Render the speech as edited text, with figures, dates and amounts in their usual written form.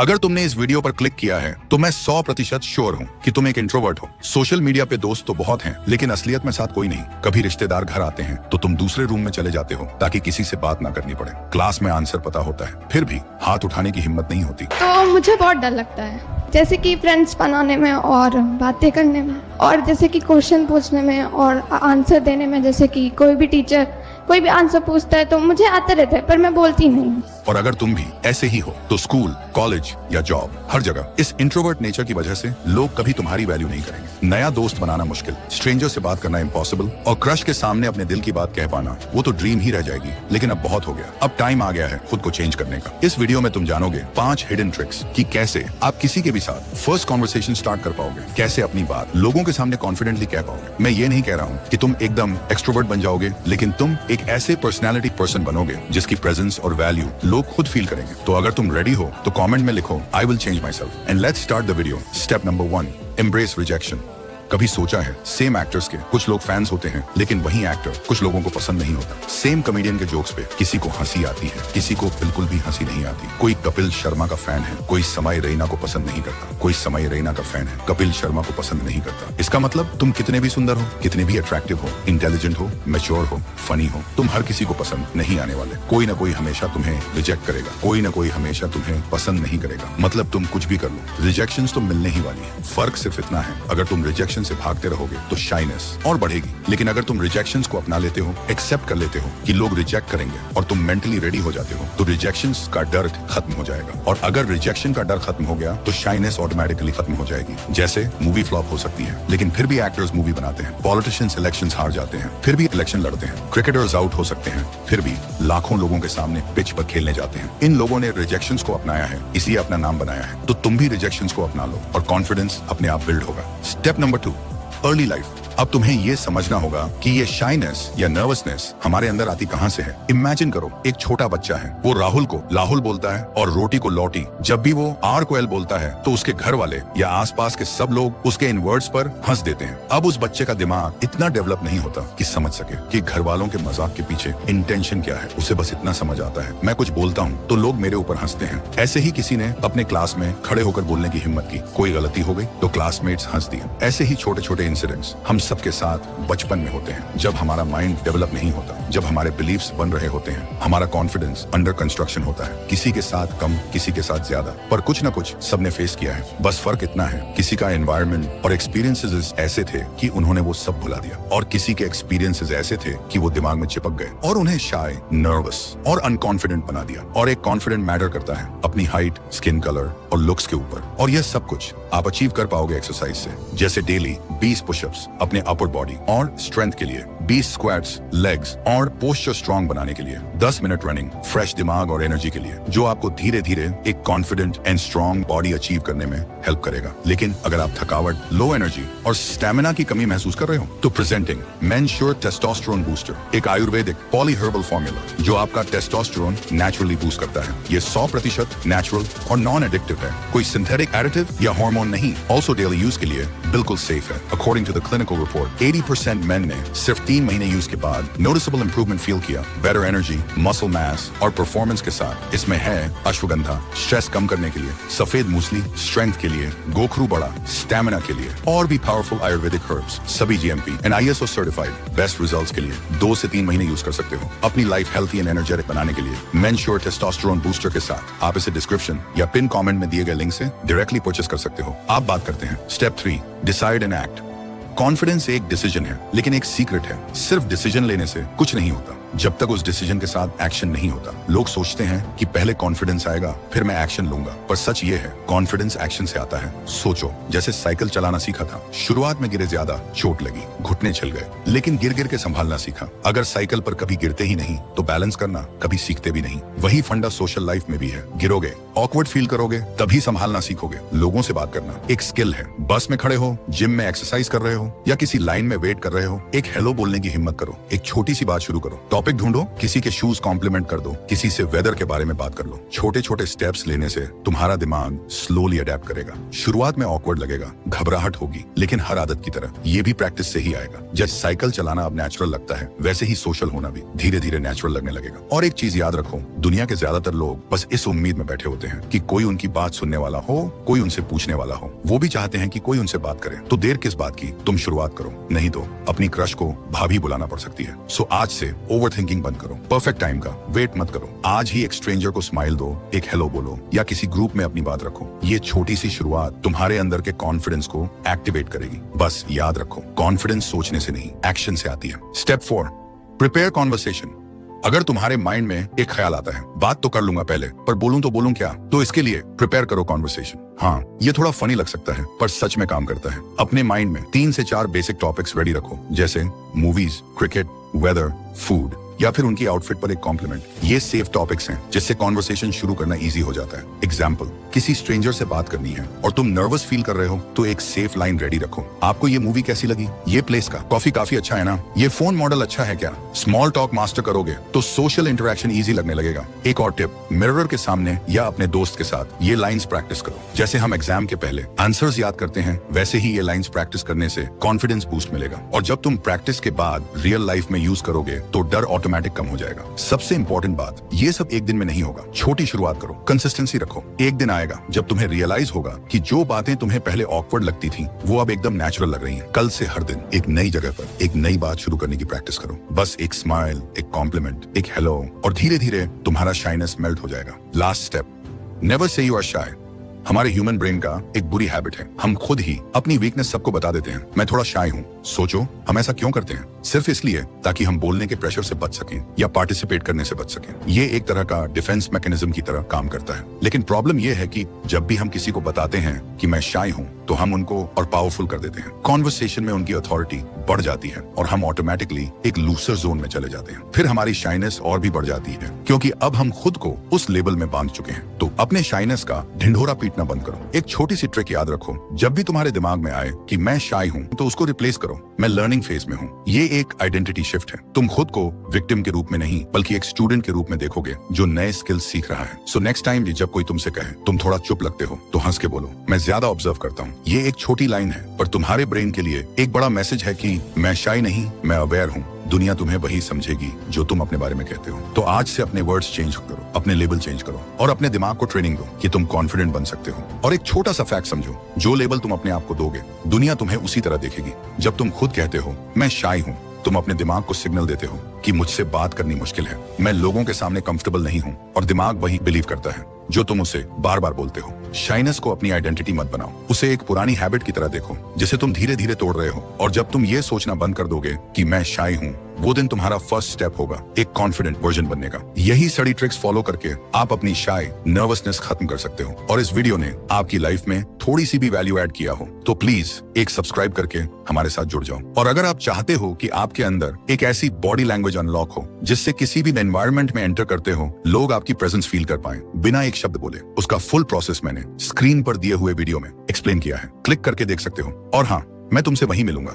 अगर तुमने इस वीडियो पर क्लिक किया है तो मैं 100% श्योर हूँ कि तुम एक इंट्रोवर्ट हो। सोशल मीडिया पे दोस्त तो बहुत हैं, लेकिन असलियत में साथ कोई नहीं। कभी रिश्तेदार घर आते हैं तो तुम दूसरे रूम में चले जाते हो ताकि किसी से बात ना करनी पड़े। क्लास में आंसर पता होता है, फिर भी हाथ उठाने की हिम्मत नहीं होती। तो मुझे बहुत डर लगता है, जैसे कि फ्रेंड्स बनाने में और बातें करने में, और जैसे कि क्वेश्चन पूछने में और आंसर देने में। जैसे कि कोई भी टीचर कोई भी आंसर पूछता है तो मुझे आता रहता है, पर मैं बोलती नहीं हूँ। और अगर तुम भी ऐसे ही हो तो स्कूल, कॉलेज या जॉब, हर जगह इस इंट्रोवर्ट नेचर की वजह से लोग कभी तुम्हारी वैल्यू नहीं करेंगे। नया दोस्त बनाना मुश्किल, स्ट्रेंजर से बात करना इम्पॉसिबल, और क्रश के सामने अपने दिल की बात कह पाना वो तो ड्रीम ही रह जाएगी। लेकिन अब बहुत हो गया, अब टाइम आ गया है खुद को चेंज करने का। इस वीडियो में तुम जानोगे 5 हिडन ट्रिक्स कि कैसे आप किसी के भी साथ फर्स्ट कॉन्वर्सेशन स्टार्ट कर पाओगे, कैसे अपनी बात लोगों के सामने कॉन्फिडेंटली कह पाओगे। मैं ये नहीं कह रहा हूँ कि तुम एकदम एक्सट्रोवर्ट बन जाओगे, लेकिन तुम एक ऐसे पर्सनैलिटी पर्सन बनोगे जिसकी प्रेजेंस और वैल्यू लोग खुद फील करेंगे। तो अगर तुम रेडी हो तो कमेंट में लिखो I will change my self. And let's start the video. Step number 1, embrace rejection. कभी सोचा है सेम एक्टर्स के कुछ लोग फैंस होते हैं, लेकिन वही एक्टर कुछ लोगों को पसंद नहीं होता। सेम कॉमेडियन के जोक्स पे किसी को हंसी आती है, किसी को बिल्कुल भी हंसी नहीं आती। कोई कपिल शर्मा का फैन है, कोई समय रैना को पसंद नहीं करता। कोई समय रैना का फैन है, कपिल शर्मा को पसंद नहीं करता। इसका मतलब तुम कितने भी सुंदर हो, कितने भी अट्रैक्टिव हो, इंटेलिजेंट हो, मैच्योर हो, फनी हो, तुम हर किसी को पसंद नहीं आने वाले। कोई ना कोई हमेशा तुम्हें रिजेक्ट करेगा, कोई ना कोई हमेशा तुम्हें पसंद नहीं करेगा। मतलब तुम कुछ भी कर लो, रिजेक्शन तो मिलने ही वाली है। फर्क सिर्फ इतना है, अगर तुम रिजेक्शन से भागते रहोगे तो शाइनेस और बढ़ेगी, लेकिन अगर तुम रिजेक्शंस को अपना लेते हो, एक्सेप्ट कर लेते हो कि लोग रिजेक्ट करेंगे, और तुम मेंटली रेडी हो जाते हो, तो रिजेक्शंस का डर खत्म हो जाएगा। और अगर रिजेक्शन का डर खत्म हो गया तो शाइनेस ऑटोमेटिकली खत्म हो जाएगी। जैसे मूवी फ्लॉप हो सकती है, लेकिन फिर भी एक्टर्स मूवी बनाते हैं। पॉलिटिशियंस इलेक्शंस हार जाते हैं, फिर भी इलेक्शन लड़ते हैं। क्रिकेटर्स आउट हो सकते हैं, फिर भी लाखों लोगों के सामने पिच पर खेलने जाते हैं। इन लोगों ने रिजेक्शंस को अपनाया है, इसलिए अपना नाम बनाया है। तो तुम भी रिजेक्शंस को अपना लो और कॉन्फिडेंस अपने आप बिल्ड होगा। Step number 2, early life. अब तुम्हें ये समझना होगा कि ये शाइनेस या नर्वसनेस हमारे अंदर आती कहां से है। इमेजिन करो एक छोटा बच्चा है, वो राहुल को लाहुल बोलता है और रोटी को लौटी। जब भी वो आर को एल बोलता है तो उसके घर वाले या आसपास के सब लोग उसके इन वर्ड्स पर हंस देते हैं। अब उस बच्चे का दिमाग इतना डेवलप नहीं होता कि समझ सके कि घर वालों के मजाक के पीछे इंटेंशन क्या है। उसे बस इतना समझ आता है, मैं कुछ बोलता हूँ तो लोग मेरे ऊपर हंसते हैं। ऐसे ही किसी ने अपने क्लास में खड़े होकर बोलने की हिम्मत की, कोई गलती हो गई तो क्लासमेट्स हंस दिए। ऐसे ही छोटे छोटे इंसिडेंट्स हम सबके साथ बचपन में होते हैं, जब हमारा माइंड डेवलप नहीं होता, जब हमारे बिलीफ्स बन रहे होते हैं, हमारा कॉन्फिडेंस अंडर कंस्ट्रक्शन होता है। किसी के साथ कम, किसी के साथ ज्यादा, पर कुछ ना कुछ सबने फेस किया है। बस फर्क इतना है, किसी का एनवायरनमेंट और एक्सपीरियंसेस ऐसे थे कि उन्होंने वो सब भुला दिया, और किसी के एक्सपीरियंसेस ऐसे थे कि वो दिमाग में चिपक गए और उन्हें शाय, नर्वस और अनकॉन्फिडेंट बना दिया। और एक कॉन्फिडेंट मैटर करता है अपनी हाइट, स्किन कलर और लुक्स के ऊपर। और यह सब कुछ आप अचीव कर पाओगे एक्सरसाइज से, जैसे डेली 20 पुशअप्स अपने अपर बॉडी और स्ट्रेंथ के लिए, 20 स्क्वाट्स लेग्स और पोस्चर स्ट्रांग बनाने के लिए, 10 मिनट रनिंग फ्रेश दिमाग और एनर्जी के लिए, जो आपको धीरे धीरे एक confident and strong body achieve करने में हेल्प करेगा। लेकिन अगर आप थकावट, लो एनर्जी और स्टेमिना की कमी महसूस कर रहे हो तो प्रेजेंटिंग मेनश्योर टेस्टोस्टेरोन बूस्टर, एक आयुर्वेदिक पॉली हर्बल फॉर्मूला जो आपका टेस्टोस्टेरोन नेचुरली बूस्ट करता है। ये 100% नेचुरल और नॉन एडिक्टिव है, कोई सिंथेटिक एडिटिव या हार्मोन नहीं। ऑल्सो डेली यूज के लिए बिल्कुल सेफ है। According to the clinical report 80% men ने सिर्फ 3 महीने यूज के बाद नोटिसेबल इंप्रूवमेंट फील किया। बेटर एनर्जी, मसल मास और परफॉर्मेंस के साथ इसमें है अश्वगंधा, स्ट्रेस कम करने के लिए, सफेद मूसली स्ट्रेंथ के लिए, गोखरू बड़ा स्टैमिना के लिए, और भी पावरफुल आयुर्वेदिक हर्ब्स, सभी GMP and ISO certified. Best results के लिए 2 से 3 महीने यूज कर सकते हो अपनी लाइफ हेल्थी एंड एनर्जेटिक बनाने के लिए। मेनश्योर टेस्टोस्टेरोन बूस्टर के साथ आप इसे डिस्क्रिप्शन या पिन कमेंट में दिए गए लिंक से डायरेक्टली परचेस कर सकते हो। आप बात करते हैं step 3, decide and act. Confidence एक डिसीजन है, लेकिन एक सीक्रेट है, सिर्फ डिसीजन लेने से कुछ नहीं होता जब तक उस डिसीजन के साथ एक्शन नहीं होता। लोग सोचते हैं कि पहले कॉन्फिडेंस आएगा फिर मैं एक्शन लूंगा, पर सच ये है कॉन्फिडेंस एक्शन से आता है। सोचो, जैसे साइकिल चलाना सीखा था, शुरुआत में गिरे ज्यादा, चोट लगी, घुटने छिल गए, लेकिन गिर गिर के संभालना सीखा। अगर साइकिल पर कभी गिरते ही नहीं तो बैलेंस करना कभी सीखते भी नहीं। वही फंडा सोशल लाइफ में भी है। गिरोगे, ऑकवर्ड फील करोगे, तभी संभालना सीखोगे। लोगों से बात करना एक स्किल है। बस में खड़े हो, जिम में एक्सरसाइज कर रहे हो या किसी लाइन में वेट कर रहे हो, एक हेलो बोलने की हिम्मत करो, एक छोटी सी बात शुरू करो। टॉपिक ढूंढो, किसी के शूज कॉम्प्लीमेंट कर दो, किसी से वेदर के बारे में बात कर लो। छोटे छोटे स्टेप्स लेने से तुम्हारा दिमाग स्लोली अडेप्ट करेगा। शुरुआत में ऑकवर्ड लगेगा, घबराहट होगी, लेकिन हर आदत की तरह ये भी प्रैक्टिस से ही आएगा। जैसे साइकिल चलाना अब नेचुरल लगता है, वैसे ही सोशल होना भी धीरे धीरे नेचुरल लगने लगेगा। और एक चीज याद रखो, दुनिया के ज्यादातर लोग बस इस उम्मीद में बैठे होते हैं कि कोई उनकी बात सुनने वाला हो, कोई उनसे पूछने वाला हो। वो भी चाहते हैं कि कोई उनसे बात करे। तो देर किस बात की, तुम शुरुआत करो, नहीं तो अपनी क्रश को भाभी बुलाना पड़ सकती है। सो आज से ओवर थिंकिंग बंद करो, परफेक्ट टाइम का वेट मत करो। आज ही एक स्ट्रेंजर को स्माइल दो, एक हेलो बोलो, या किसी ग्रुप में अपनी बात रखो। ये छोटी सी शुरुआत तुम्हारे अंदर के कॉन्फिडेंस को एक्टिवेट करेगी। बस याद रखो, कॉन्फिडेंस सोचने से नहीं, एक्शन से आती है। Step 4, prepare conversation. अगर तुम्हारे माइंड में एक ख्याल आता है, बात तो कर लूंगा पहले, पर बोलूं तो बोलूं क्या, तो इसके लिए प्रिपेयर करो कॉन्वर्सेशन। हाँ, ये थोड़ा फनी लग सकता है, पर सच में काम करता है। अपने माइंड में 3 से 4 बेसिक टॉपिक्स रेडी रखो, जैसे मूवीज, क्रिकेट, वेदर, फूड, या फिर उनकी आउटफिट पर एक कॉम्प्लीमेंट। ये सेफ टॉपिक्स हैं जिससे कॉन्वर्सेशन शुरू करना इजी हो जाता है। एग्जाम्पल, किसी स्ट्रेंजर से बात करनी है और तुम नर्वस फील कर रहे हो, तो एक सेफ लाइन रेडी रखो। आपको ये मूवी कैसी लगी? ये प्लेस का कॉफी काफी अच्छा है ना? ये फोन मॉडल अच्छा है क्या? स्मॉल टॉक मास्टर करोगे तो सोशल इंटरेक्शन इजी लगने लगेगा। एक और टिप, मिरर के सामने या अपने दोस्त के साथ ये लाइंस प्रैक्टिस करो। जैसे हम एग्जाम के पहले आंसर्स याद करते हैं, वैसे ही ये लाइंस प्रैक्टिस करने से कॉन्फिडेंस बूस्ट मिलेगा। और जब तुम प्रैक्टिस के बाद रियल लाइफ में यूज करोगे तो डर ऑटोमेटिक कम हो जाएगा। सबसे इंपॉर्टेंट बात, ये सब एक दिन में नहीं होगा। छोटी शुरुआत करो, कंसिस्टेंसी रखो। एक दिन आएगा जब तुम्हें रियलाइज होगा कि जो बातें तुम्हें पहले ऑकवर्ड लगती थी, वो अब एकदम नेचुरल लग रही हैं। कल से हर दिन एक नई जगह पर एक नई बात शुरू करने की प्रैक्टिस करो। बस एक स्माइल, एक कॉम्प्लीमेंट, एक हेलो, और धीरे धीरे तुम्हारा शाइनेस मेल्ट हो जाएगा। Last step, never say you are shy. हमारे ह्यूमन ब्रेन का एक बुरी हैबिट है, हम खुद ही अपनी वीकनेस सबको बता देते हैं। मैं थोड़ा शाय हूँ। सोचो, हम ऐसा क्यों करते हैं? सिर्फ इसलिए ताकि हम बोलने के प्रेशर से बच सकें या पार्टिसिपेट करने से बच सकें। ये एक तरह का डिफेंस मैकेनिज्म की तरह काम करता है। लेकिन प्रॉब्लम ये है कि जब भी हम किसी को बताते हैं कि मैं शाय हूँ, तो हम उनको और पावरफुल कर देते हैं। कॉन्वर्सेशन में उनकी अथॉरिटी बढ़ जाती है और हम ऑटोमेटिकली एक लूसर जोन में चले जाते हैं। फिर हमारी शाइनेस और भी बढ़ जाती है, क्योंकि अब हम खुद को उस लेबल में बांध चुके हैं। तो अपने शाइनेस का ढिंढोरा पीटना बंद करो। एक छोटी सी ट्रिक याद रखो, जब भी तुम्हारे दिमाग में आए कि मैं शाय हूँ, तो उसको रिप्लेस करो, मैं लर्निंग फेज में हूँ। ये एक आइडेंटिटी शिफ्ट है। तुम खुद को विक्टिम के रूप में नहीं, बल्कि एक स्टूडेंट के रूप में देखोगे जो नए स्किल्स सीख रहा है। सो नेक्स्ट टाइम जब कोई तुमसे कहे तुम थोड़ा चुप लगते हो, तो हंस के बोलो, मैं ज्यादा ऑब्जर्व करता हूँ। ये एक छोटी लाइन है, पर तुम्हारे ब्रेन के लिए एक बड़ा मैसेज है कि मैं शाय नहीं, मैं अवेयर हूँ। दुनिया तुम्हें वही समझेगी जो तुम अपने बारे में कहते हो। तो आज से अपने वर्ड्स चेंज करो, अपने लेबल चेंज करो, और अपने दिमाग को ट्रेनिंग दो कि तुम कॉन्फिडेंट बन सकते हो। और एक छोटा सा फैक्ट समझो, जो लेबल तुम अपने आप को दोगे, दुनिया तुम्हें उसी तरह देखेगी। जब तुम खुद कहते हो मैं शाय हूँ, तुम अपने दिमाग को सिग्नल देते हो कि मुझसे बात करनी मुश्किल है, मैं लोगों के सामने कंफर्टेबल नहीं हूँ, और दिमाग वही बिलीव करता है जो तुम उसे बार बार बोलते हो। शाइनेस को अपनी आइडेंटिटी मत बनाओ, उसे एक पुरानी हैबिट की तरह देखो जिसे तुम धीरे धीरे तोड़ रहे हो। और जब तुम ये सोचना बंद कर दोगे कि मैं शाय हूँ, वो दिन तुम्हारा फर्स्ट स्टेप होगा एक कॉन्फिडेंट वर्जन बनने का। यही सड़ी ट्रिक्स फॉलो करके आप अपनी शाय नर्वसनेस खत्म कर सकते हो। और इस वीडियो ने आपकी लाइफ में थोड़ी सी भी वैल्यू ऐड किया हो, तो प्लीज एक सब्सक्राइब करके हमारे साथ जुड़ जाओ। और अगर आप चाहते हो कि आपके अंदर एक ऐसी बॉडी लैंग्वेज अनलॉक हो जिससे किसी भी एनवायरनमेंट में एंटर करते हो लोग आपकी प्रेजेंस फील कर पाए बिना एक शब्द बोले, उसका फुल प्रोसेस मैंने स्क्रीन पर दिए हुए वीडियो में एक्सप्लेन किया है। क्लिक करके देख सकते हो। और हाँ, मैं तुमसे वहीं मिलूंगा।